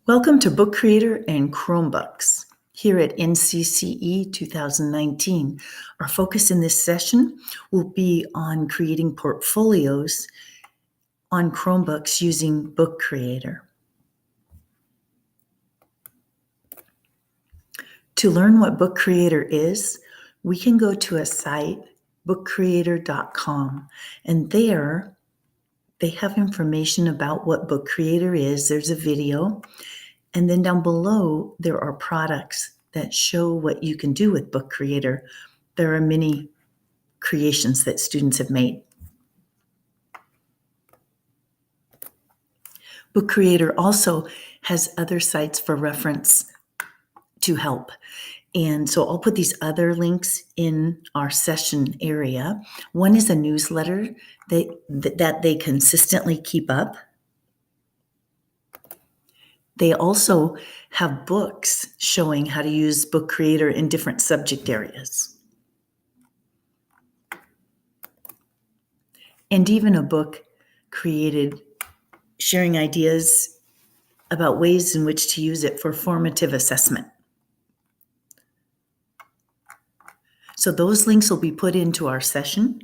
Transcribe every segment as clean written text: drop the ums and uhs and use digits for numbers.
Welcome to BookCreator and Chromebooks. Here at NCCE 2019, our focus in this session will be on creating portfolios on Chromebooks using BookCreator. To learn what BookCreator is, we can go to a site, bookcreator.com, and there they have information about what BookCreator is. There's a video. And then down below, there are products that show what you can do with BookCreator. There are many creations that students have made. BookCreator also has other sites for reference to help. And so I'll put these other links in our session area. One is a newsletter that they consistently keep up. They also have books showing how to use BookCreator in different subject areas. And even a book created sharing ideas about ways in which to use it for formative assessment. So those links will be put into our session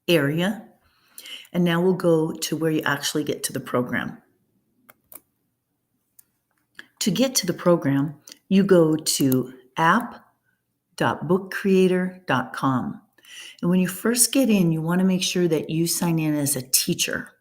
area. And now we'll go to where you actually get to the program. To get to the program, you go to app.bookcreator.com. And when you first get in, you want to make sure that you sign in as a teacher.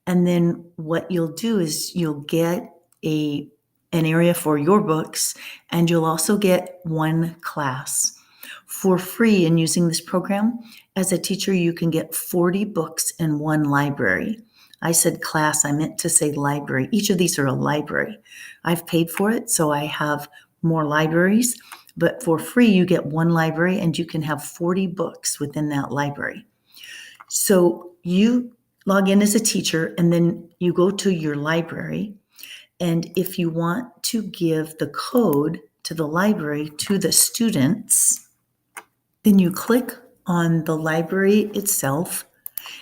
And then what you'll do is you'll get an area for your books, and you'll also get one class. For free in using this program, as a teacher, you can get 40 books in one library. I said class, I meant to say library. Each of these are a library. I've paid for it, so I have more libraries, but for free, you get one library and you can have 40 books within that library. So you log in as a teacher and then you go to your library. And if you want to give the code to the library to the students, then you click on the library itself.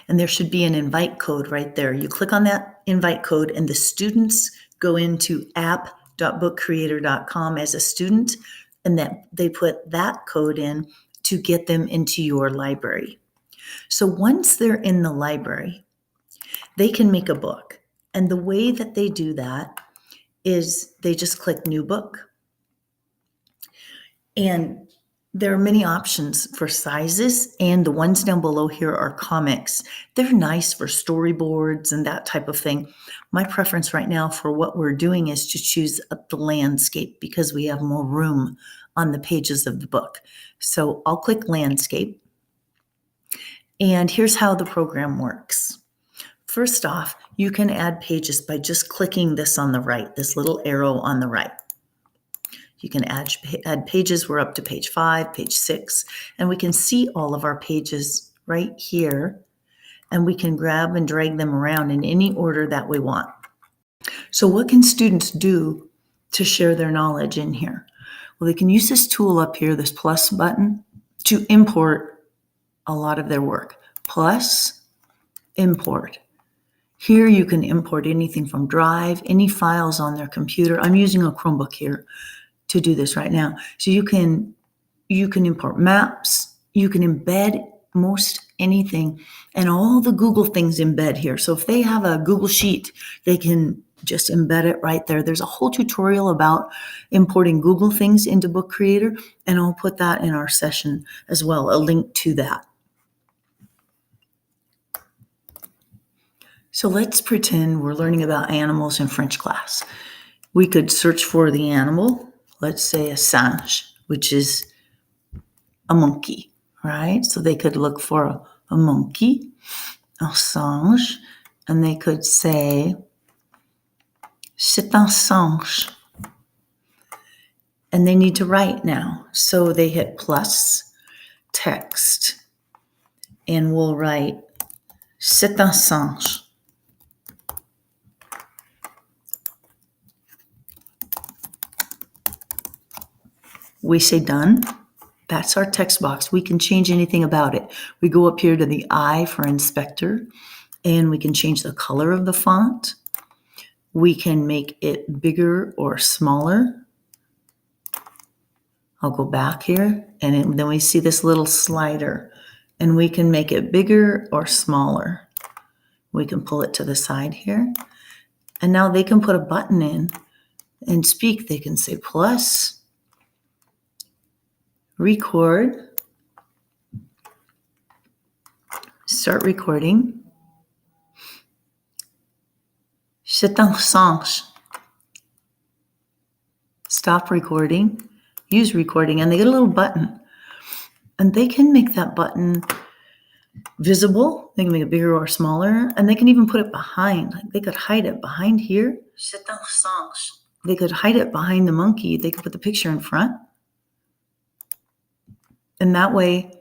And there should be an invite code right there. You click on that invite code and the students go into app.bookcreator.com as a student, and that they put that code in to get them into your library. So once they're in the library, they can make a book. And the way that they do that is they just click new book. And there are many options for sizes, and the ones down below here are comics. They're nice for storyboards and that type of thing. My preference right now for what we're doing is to choose the landscape because we have more room on the pages of the book. So I'll click landscape. And here's how the program works. First off, you can add pages by just clicking this on the right, this little arrow on the right. You can add pages. We're up to page 5, page 6, and we can see all of our pages right here, and we can grab and drag them around in any order that we want. So what can students do to share their knowledge in here? Well, they can use this tool up here, this plus button, to import a lot of their work. Plus, import. Here you can import anything from Drive, any files on their computer. I'm using a Chromebook here to do this right now. So you can import maps, you can embed most anything, and all the Google things embed here. So if they have a Google Sheet, they can just embed it right there. There's a whole tutorial about importing Google things into BookCreator, and I'll put that in our session as well, a link to that. So let's pretend we're learning about animals in French class. We could search for the animal. Let's say a singe, which is a monkey, right? So they could look for a monkey, un singe, and they could say, c'est un singe. And they need to write now. So they hit plus, text, and we'll write, c'est un singe. We say done. That's our text box. We can change anything about it. We go up here to the I for inspector, and we can change the color of the font. We can make it bigger or smaller. I'll go back here, and then we see this little slider, and we can make it bigger or smaller. We can pull it to the side here, and now they can put a button in and speak. They can say plus, record, start recording, c'est un songe, stop recording, use recording, and they get a little button. And they can make that button visible. They can make it bigger or smaller, and they can even put it behind. Like they could hide it behind here. C'est un songe. They could hide it behind the monkey. They could put the picture in front. And that way,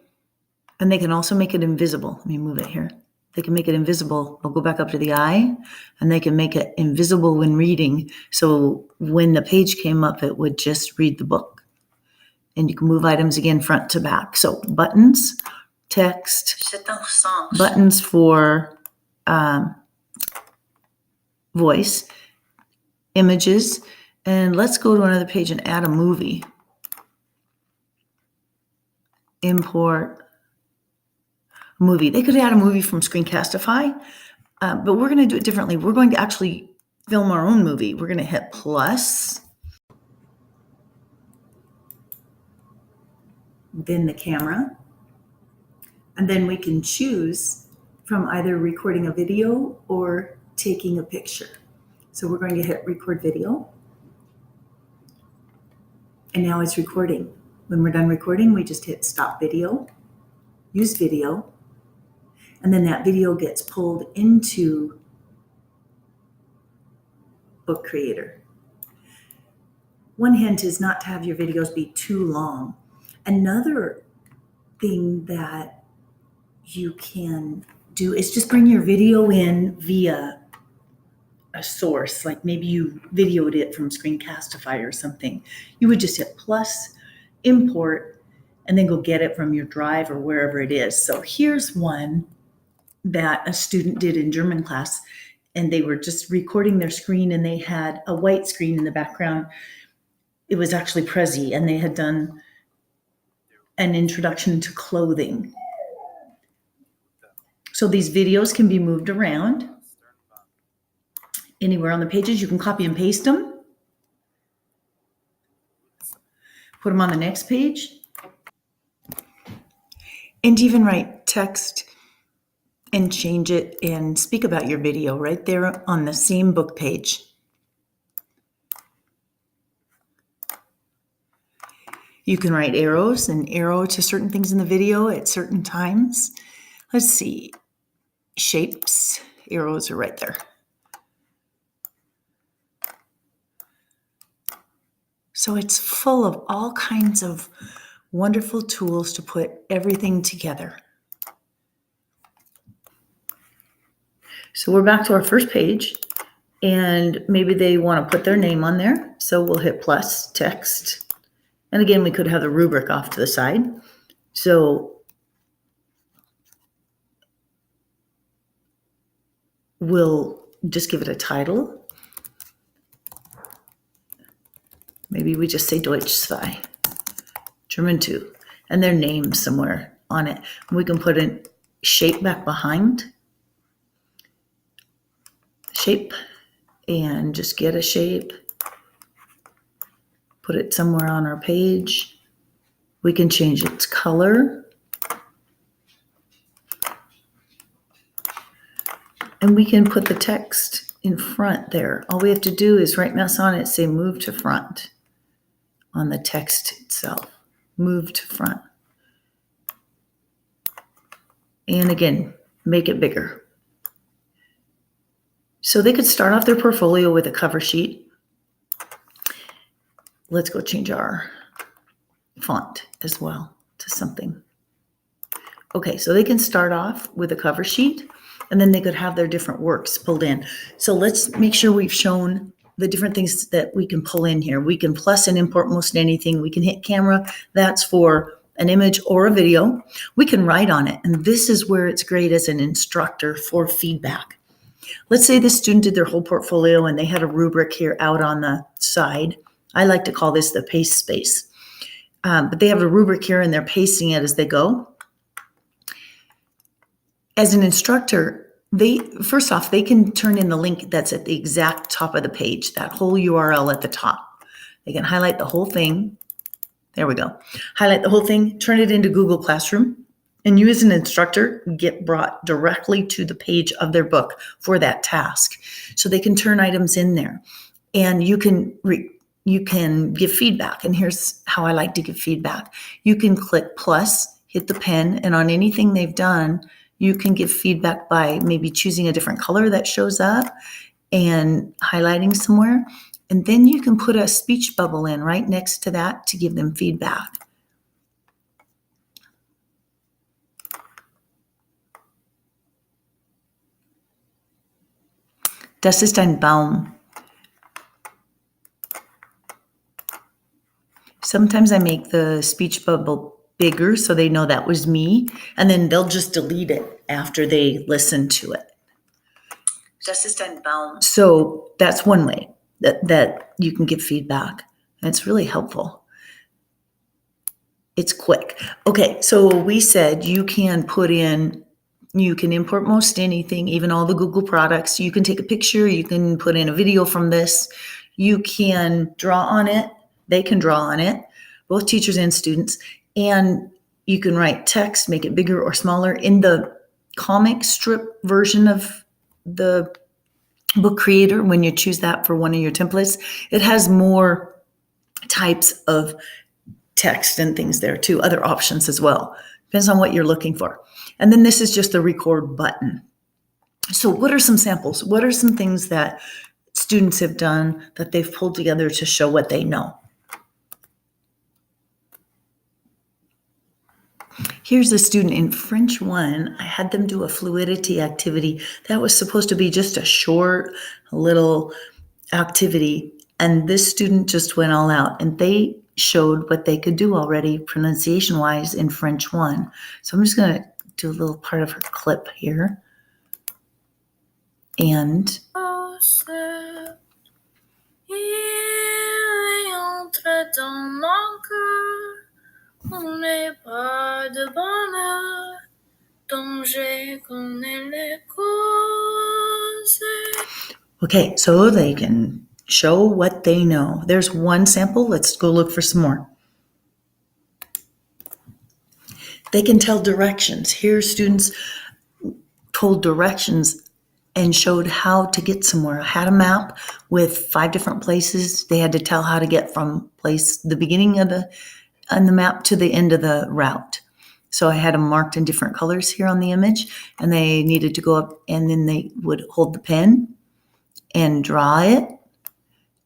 and they can also make it invisible. Let me move it here. They can make it invisible. I'll go back up to the eye, and they can make it invisible when reading. So when the page came up, it would just read the book. And you can move items again front to back. So buttons, text, buttons for voice, images, and let's go to another page and add a movie. Import movie. They could add a movie from Screencastify, but we're going to do it differently. We're going to actually film our own movie. We're going to hit plus, then the camera, and then we can choose from either recording a video or taking a picture. So we're going to hit record video, and now it's recording. When we're done recording, we just hit stop video, use video, and then that video gets pulled into BookCreator. One hint is not to have your videos be too long. Another thing that you can do is just bring your video in via a source, like maybe you videoed it from Screencastify or something. You would just hit plus, import, and then go get it from your drive or wherever it is. So here's one that a student did in German class, and they were just recording their screen, and they had a white screen in the background. It was actually Prezi, and they had done an introduction to clothing. So these videos can be moved around anywhere on the pages. You can copy and paste them, put them on the next page, and even write text and change it and speak about your video right there on the same book page. You can write arrows and arrow to certain things in the video at certain times. Let's see, shapes, arrows are right there. So it's full of all kinds of wonderful tools to put everything together. So we're back to our first page, and maybe they want to put their name on there. So we'll hit plus, text. And again, we could have the rubric off to the side. So we'll just give it a title. Maybe we just say Deutsch 2, German 2, and their name somewhere on it. We can put a shape back behind. Shape, and just get a shape. Put it somewhere on our page. We can change its color. And we can put the text in front there. All we have to do is right mouse on it, say move to front on the text itself. Move to front. And again, make it bigger. So they could start off their portfolio with a cover sheet. Let's go change our font as well to something. Okay, so they can start off with a cover sheet, and then they could have their different works pulled in. So let's make sure we've shown the different things that we can pull in here. We can plus and import most anything. We can hit camera. That's for an image or a video. We can write on it, and this is where it's great as an instructor for feedback. Let's say the student did their whole portfolio and they had a rubric here out on the side. I like to call this the paste space. But they have a rubric here and they're pasting it as they go. As an instructor, first off, they can turn in the link that's at the exact top of the page, that whole URL at the top. They can highlight the whole thing. There we go. Highlight the whole thing, turn it into Google Classroom, and you as an instructor get brought directly to the page of their book for that task. So they can turn items in there, and you can give feedback. And here's how I like to give feedback. You can click plus, hit the pen, and on anything they've done, you can give feedback by maybe choosing a different color that shows up and highlighting somewhere. And then you can put a speech bubble in right next to that to give them feedback. Das ist ein Baum. Sometimes I make the speech bubble bigger so they know that was me, and then they'll just delete it after they listen to it. Das ist ein Baum. So that's one way that you can give feedback, and it's really helpful. It's quick. Okay, so we said you can import most anything, even all the Google products. You can take a picture, you can put in a video from this, you can draw on it, they can draw on it, both teachers and students, and you can write text, make it bigger or smaller. In the comic strip version of the BookCreator, when you choose that for one of your templates, it has more types of text and things there too, other options as well. Depends on what you're looking for. And then this is just the record button. So what are some samples? What are some things that students have done that they've pulled together to show what they know? Here's a student in French 1. I had them do a fluidity activity. That was supposed to be just a short little activity. And this student just went all out, and they showed what they could do already pronunciation-wise in French 1. So I'm just going to do a little part of her clip here. And on n'est pas de bonheur, dont je connais les causes. Okay, so they can show what they know. There's one sample. Let's go look for some more. They can tell directions. Here, students told directions and showed how to get somewhere. I had a map with 5 different places. They had to tell how to get from the beginning of on the map to the end of the route. So I had them marked in different colors here on the image, and they needed to go up, and then they would hold the pen and draw it.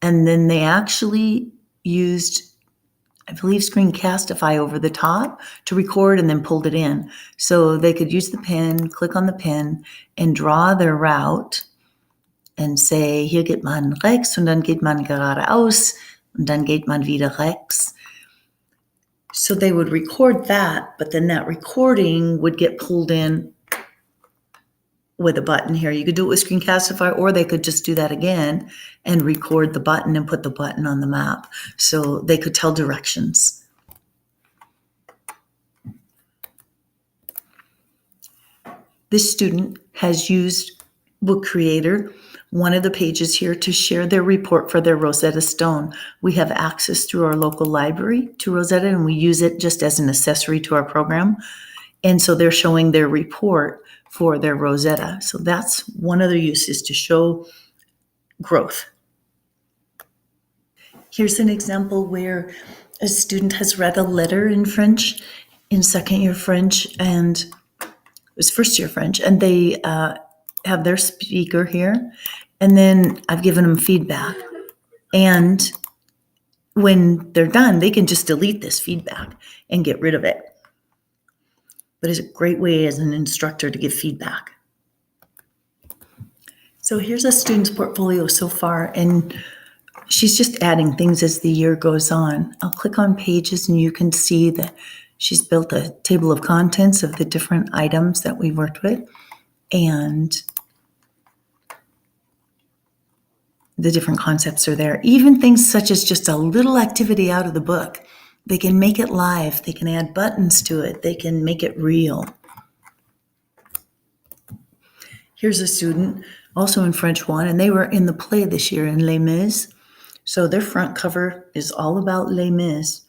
And then they actually used, I believe, Screencastify over the top to record and then pulled it in. So they could use the pen, click on the pen, and draw their route and say, hier geht man rechts und dann geht man geradeaus und dann geht man wieder rechts. So they would record that, but then that recording would get pulled in with a button here. You could do it with Screencastify, or they could just do that again and record the button and put the button on the map so they could tell directions. This student has used BookCreator, one of the pages here, to share their report for their Rosetta Stone. We have access through our local library to Rosetta, and we use it just as an accessory to our program. And so they're showing their report for their Rosetta. So that's one of their uses, to show growth. Here's an example where a student has read a letter in French, in second year French, and it was first year French, and they have their speaker here, and then I've given them feedback. And when they're done, they can just delete this feedback and get rid of it. But it's a great way as an instructor to give feedback. So here's a student's portfolio so far, and she's just adding things as the year goes on. I'll click on pages, and you can see that she's built a table of contents of the different items that we've worked with. And the different concepts are there. Even things such as just a little activity out of the book. They can make it live. They can add buttons to it. They can make it real. Here's a student, also in French 1, and they were in the play this year in Les Mis. So their front cover is all about Les Mis.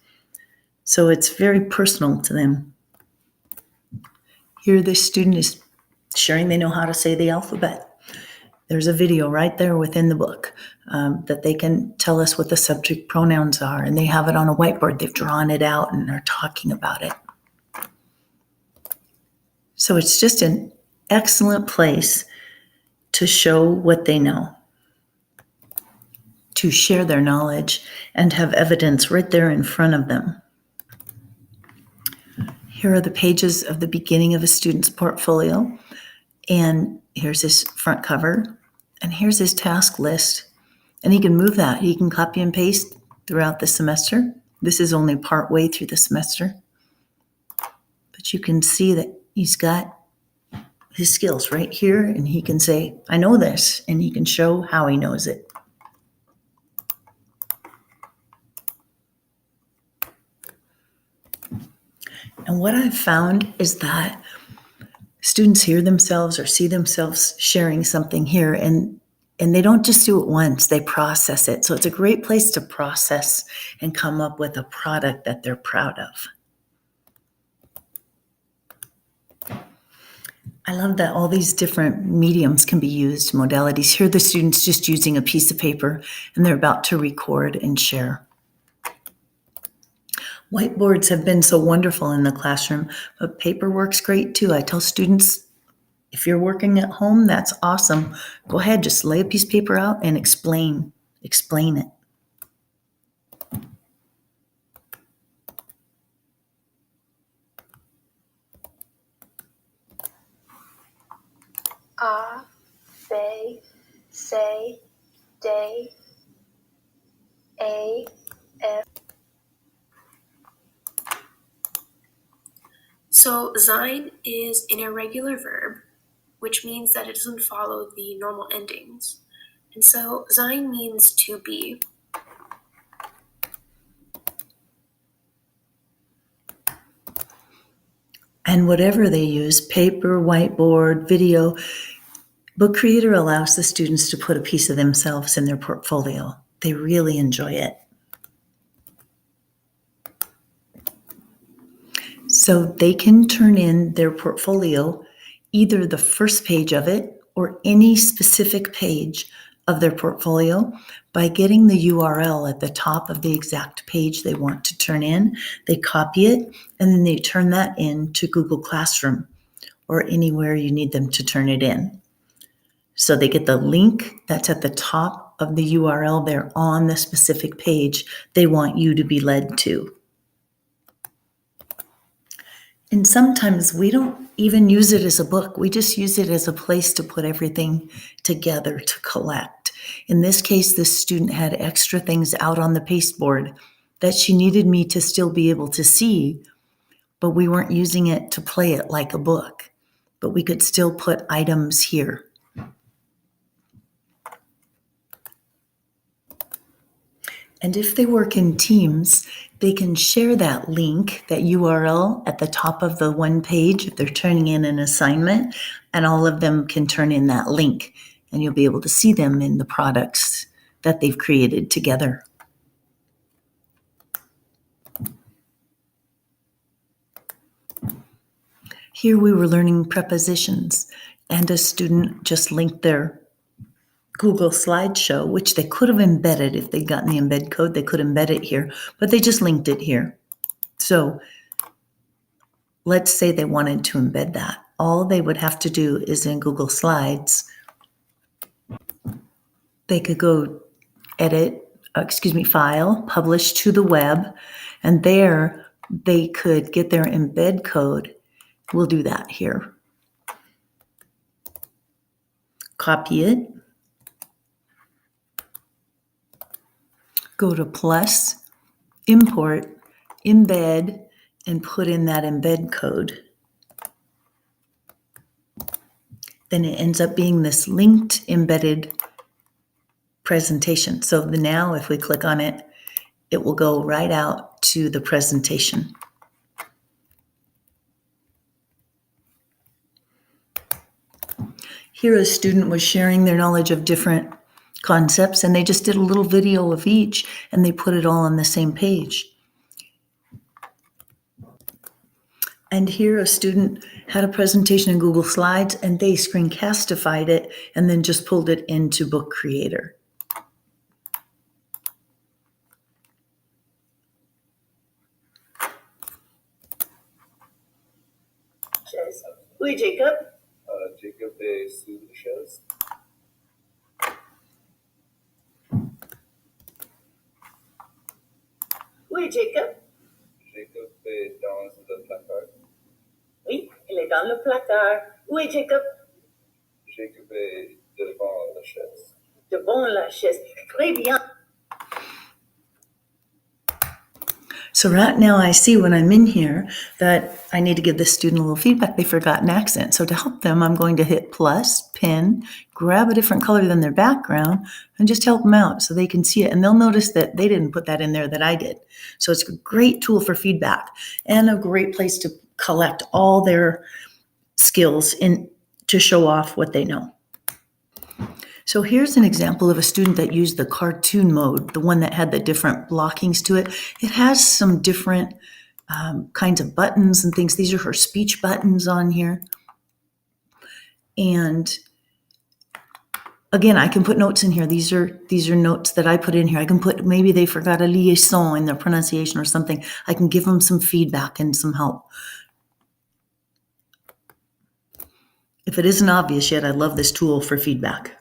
So it's very personal to them. Here this student is sharing they know how to say the alphabet. There's a video right there within the book that they can tell us what the subject pronouns are, and they have it on a whiteboard. They've drawn it out and are talking about it. So it's just an excellent place to show what they know, to share their knowledge, and have evidence right there in front of them. Here are the pages of the beginning of a student's portfolio, and here's his front cover, and here's his task list, and he can move that. He can copy and paste throughout the semester. This is only part way through the semester, but you can see that he's got his skills right here, and he can say, I know this, and he can show how he knows it. And what I've found is that students hear themselves or see themselves sharing something here, and they don't just do it once, they process it. So it's a great place to process and come up with a product that they're proud of. I love that all these different mediums can be used, modalities. Here the student's just using a piece of paper, and they're about to record and share. Whiteboards have been so wonderful in the classroom, but paper works great too. I tell students, if you're working at home, that's awesome. Go ahead, just lay a piece of paper out and explain it. A, B, C, D, E, F. So sein is an irregular verb, which means that it doesn't follow the normal endings. And so sein means to be. And whatever they use, paper, whiteboard, video, BookCreator allows the students to put a piece of themselves in their portfolio. They really enjoy it. So they can turn in their portfolio, either the first page of it or any specific page of their portfolio, by getting the URL at the top of the exact page they want to turn in. They copy it, and then they turn that in to Google Classroom or anywhere you need them to turn it in. So they get the link that's at the top of the URL there on the specific page they want you to be led to. And sometimes we don't even use it as a book. We just use it as a place to put everything together to collect. In this case, this student had extra things out on the pasteboard that she needed me to still be able to see, but we weren't using it to play it like a book. But we could still put items here. And if they work in teams, they can share that link, that URL at the top of the one page if they're turning in an assignment, and all of them can turn in that link, and you'll be able to see them in the products that they've created together. Here we were learning prepositions, and a student just linked their Google slideshow, which they could have embedded if they'd gotten the embed code. They could embed it here, but they just linked it here. So let's say they wanted to embed that. All they would have to do is in Google Slides, they could go file, publish to the web, and there they could get their embed code. We'll do that here. Copy it. Go to plus, import, embed, and put in that embed code. Then it ends up being this linked embedded presentation. So now if we click on it, it will go right out to the presentation. Here a student was sharing their knowledge of different concepts, and they just did a little video of each, and they put it all on the same page. And here a student had a presentation in Google Slides, and they screencastified it and then just pulled it into BookCreator. Oui, Jacob. Jacob est sous la chaise. Oui, Jacob. Jacob est dans le placard. Oui, il est dans le placard. Où est Jacob? Jacob est devant la chaise. Devant la chaise. Très bien. So right now I see when I'm in here that I need to give the student a little feedback. They forgot an accent. So to help them, I'm going to hit plus, pin, grab a different color than their background, and just help them out so they can see it. And they'll notice that they didn't put that in there that I did. So it's a great tool for feedback and a great place to collect all their skills to show off what they know. So here's an example of a student that used the cartoon mode, the one that had the different blockings to it. It has some different kinds of buttons and things. These are her speech buttons on here. And again, I can put notes in here. These are notes that I put in here. I can put, maybe they forgot a liaison in their pronunciation or something. I can give them some feedback and some help. If it isn't obvious yet, I love this tool for feedback.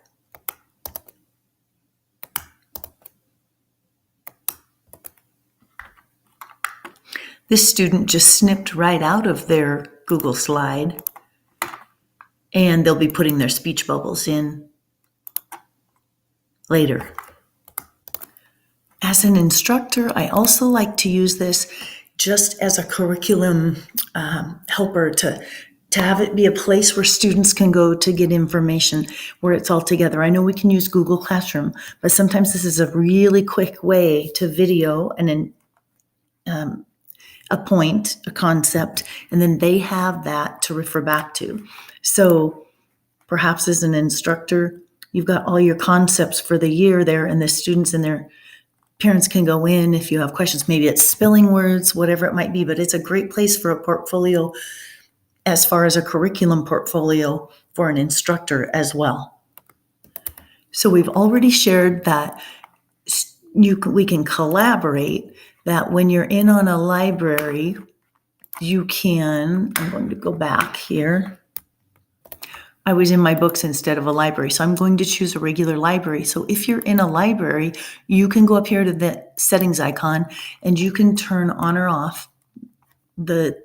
This student just snipped right out of their Google slide, and they'll be putting their speech bubbles in later. As an instructor, I also like to use this just as a curriculum helper to have it be a place where students can go to get information, where it's all together. I know we can use Google Classroom, but sometimes this is a really quick way to video and a point, a concept, and then they have that to refer back to. So perhaps as an instructor, you've got all your concepts for the year there, and the students and their parents can go in if you have questions. Maybe it's spelling words, whatever it might be, but it's a great place for a portfolio as far as a curriculum portfolio for an instructor as well. So we've already shared that we can collaborate, that when you're in on a library, you can, I'm going to go back here. I was in my books instead of a library, so I'm going to choose a regular library. So if you're in a library, you can go up here to the settings icon and you can turn on or off that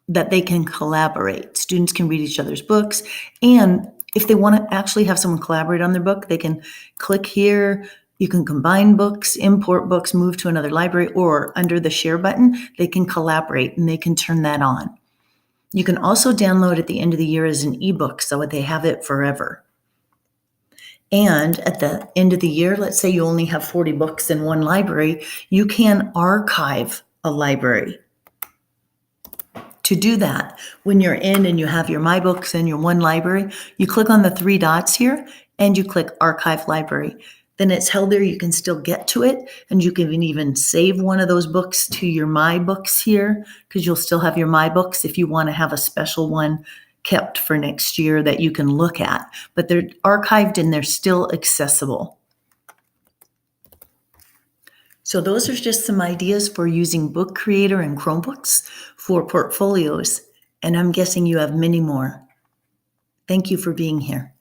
they can collaborate. Students can read each other's books, and if they want to actually have someone collaborate on their book, they can click here. You can combine books, import books, move to another library, or under the share button, they can collaborate and they can turn that on. You can also download at the end of the year as an ebook, so they have it forever. And at the end of the year, let's say you only have 40 books in one library, you can archive a library. To do that, when you're in and you have your My Books in your one library, you click on the three dots here and you click Archive Library. Then it's held there, you can still get to it, and you can even save one of those books to your My Books here, because you'll still have your My Books if you want to have a special one kept for next year that you can look at. But they're archived and they're still accessible. So those are just some ideas for using BookCreator and Chromebooks for portfolios, and I'm guessing you have many more. Thank you for being here.